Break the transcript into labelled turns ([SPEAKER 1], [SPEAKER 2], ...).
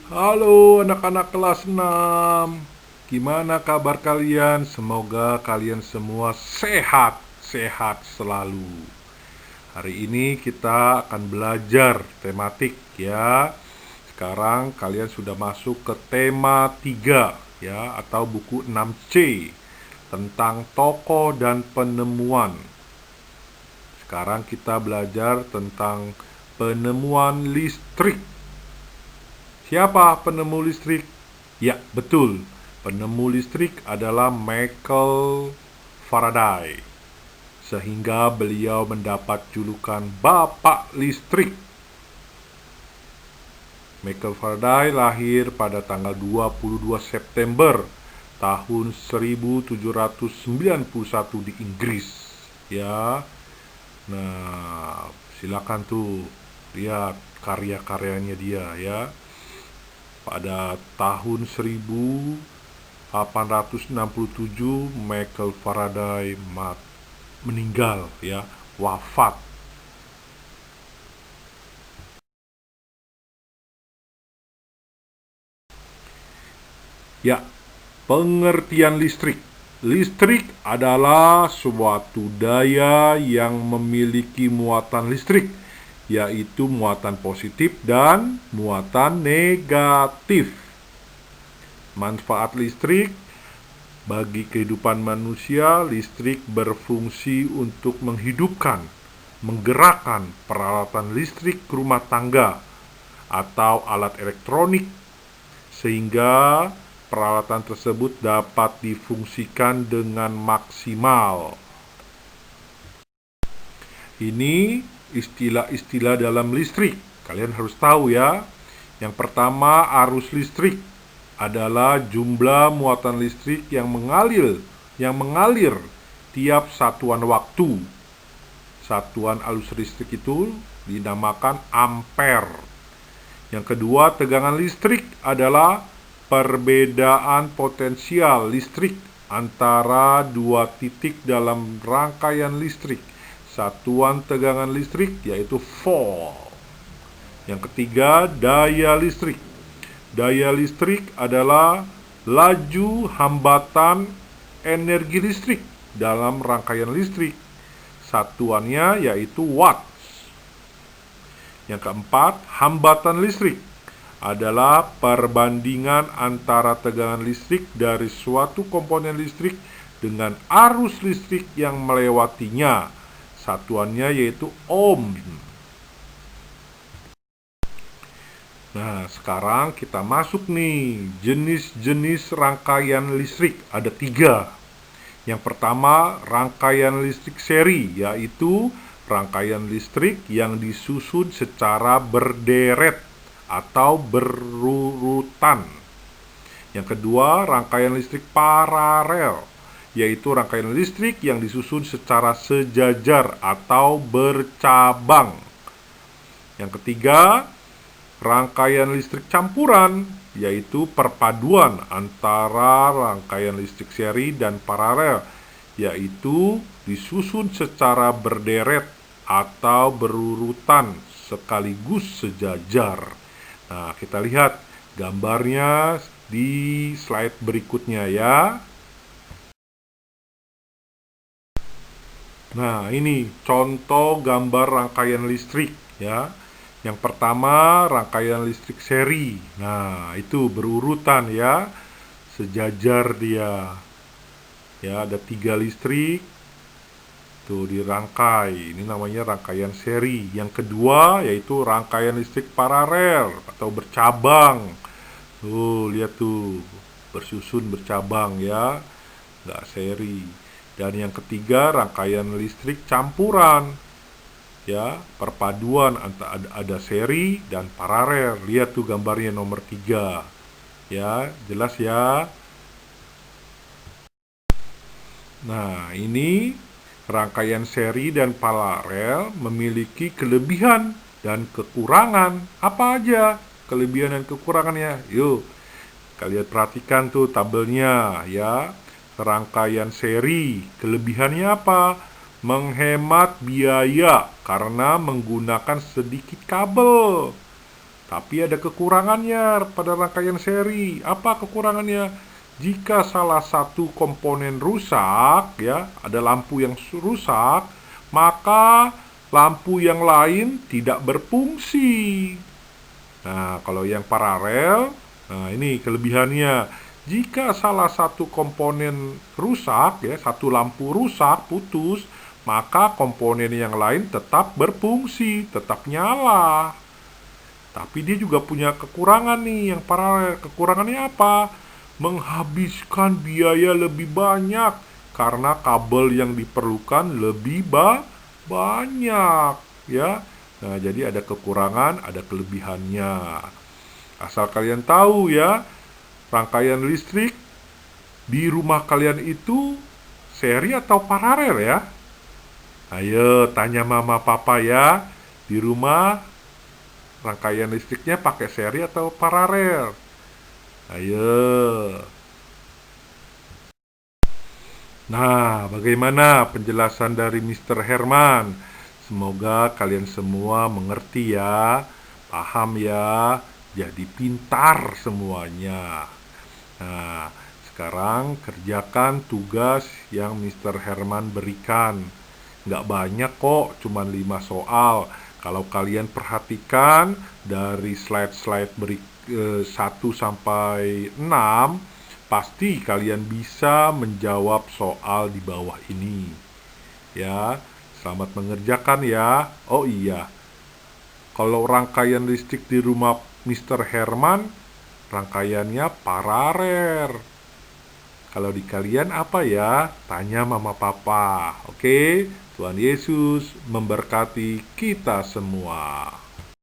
[SPEAKER 1] Halo anak-anak kelas 6. Gimana kabar kalian? Semoga kalian semua sehat selalu. Hari ini kita akan belajar tematik ya. Sekarang kalian sudah masuk ke tema 3 ya, atau buku 6C tentang tokoh dan penemuan. Sekarang kita belajar tentang penemuan listrik. Siapa penemu listrik? Ya, betul. Penemu listrik adalah Michael Faraday. Sehingga beliau mendapat julukan Bapak Listrik. Michael Faraday lahir pada tanggal 22 September tahun 1791 di Inggris. Ya. Nah, silakan tuh lihat karya-karyanya dia ya. Pada tahun 1867 Michael Faraday meninggal ya, wafat. Ya, pengertian listrik. Listrik adalah suatu daya yang memiliki muatan listrik, yaitu muatan positif dan muatan negatif. Manfaat listrik bagi kehidupan manusia. Listrik berfungsi untuk menghidupkan, menggerakkan peralatan listrik rumah tangga atau alat elektronik, sehingga peralatan tersebut dapat difungsikan dengan maksimal. Ini istilah-istilah dalam listrik. Kalian harus tahu ya. Yang pertama, arus listrik adalah jumlah muatan listrik yang mengalir tiap satuan waktu. Satuan arus listrik itu dinamakan ampere. Yang kedua, tegangan listrik adalah perbedaan potensial listrik antara dua titik dalam rangkaian listrik. Satuan tegangan listrik yaitu volt. Yang ketiga, daya listrik. Daya listrik adalah laju hambatan energi listrik dalam rangkaian listrik. Satuannya yaitu watt. Yang keempat, hambatan listrik adalah perbandingan antara tegangan listrik dari suatu komponen listrik dengan arus listrik yang melewatinya. Satuannya yaitu ohm. Nah, sekarang kita masuk nih, jenis-jenis rangkaian listrik. Ada 3. Yang pertama, rangkaian listrik seri, yaitu rangkaian listrik yang disusun secara berderet atau berurutan. Yang kedua, rangkaian listrik paralel, yaitu rangkaian listrik yang disusun secara sejajar atau bercabang. Yang ketiga, rangkaian listrik campuran, yaitu perpaduan antara rangkaian listrik seri dan paralel, yaitu disusun secara berderet atau berurutan sekaligus sejajar. Nah, kita lihat gambarnya di slide berikutnya ya. Nah, ini contoh gambar rangkaian listrik ya. Yang pertama, rangkaian listrik seri. Nah, itu berurutan ya, sejajar dia. Ya, ada 3 listrik tuh dirangkai. Ini namanya rangkaian seri. Yang kedua yaitu rangkaian listrik paralel atau bercabang. Tuh, lihat tuh, bersusun bercabang ya, nggak seri. Dan yang ketiga, rangkaian listrik campuran. Ya, perpaduan antara ada seri dan paralel. Lihat tuh gambarnya nomor 3. Ya, jelas ya. Nah, ini rangkaian seri dan paralel memiliki kelebihan dan kekurangan. Apa aja kelebihan dan kekurangannya? Yuk, kalian perhatikan tuh tabelnya ya. Rangkaian seri, kelebihannya apa? Menghemat biaya karena menggunakan sedikit kabel. Tapi ada kekurangannya pada rangkaian seri. Apa kekurangannya? Jika salah satu komponen rusak, ya, ada lampu yang rusak, maka lampu yang lain tidak berfungsi. Nah, kalau yang paralel, nah ini kelebihannya. Jika salah satu komponen rusak, ya, satu lampu rusak, putus, maka komponen yang lain tetap berfungsi, tetap nyala. Tapi dia juga punya kekurangan nih yang paralel. Kekurangannya apa? Menghabiskan biaya lebih banyak karena kabel yang diperlukan lebih banyak, ya. Nah, jadi ada kekurangan, ada kelebihannya. Asal kalian tahu ya, rangkaian listrik di rumah kalian itu seri atau paralel ya? Ayo tanya mama papa ya. Di rumah rangkaian listriknya pakai seri atau paralel? Ayo. Nah, bagaimana penjelasan dari Mr. Herman? Semoga kalian semua mengerti ya, paham ya, jadi pintar semuanya. Nah, sekarang kerjakan tugas yang Mr. Herman berikan. Nggak banyak kok, cuma 5 soal. Kalau kalian perhatikan dari slide-slide 1 sampai 6, pasti kalian bisa menjawab soal di bawah ini. Ya, selamat mengerjakan ya. Oh iya, kalau rangkaian listrik di rumah Mr. Herman, rangkaiannya paralel. Kalau di kalian apa ya? Tanya mama papa. Oke, Tuhan Yesus memberkati kita semua.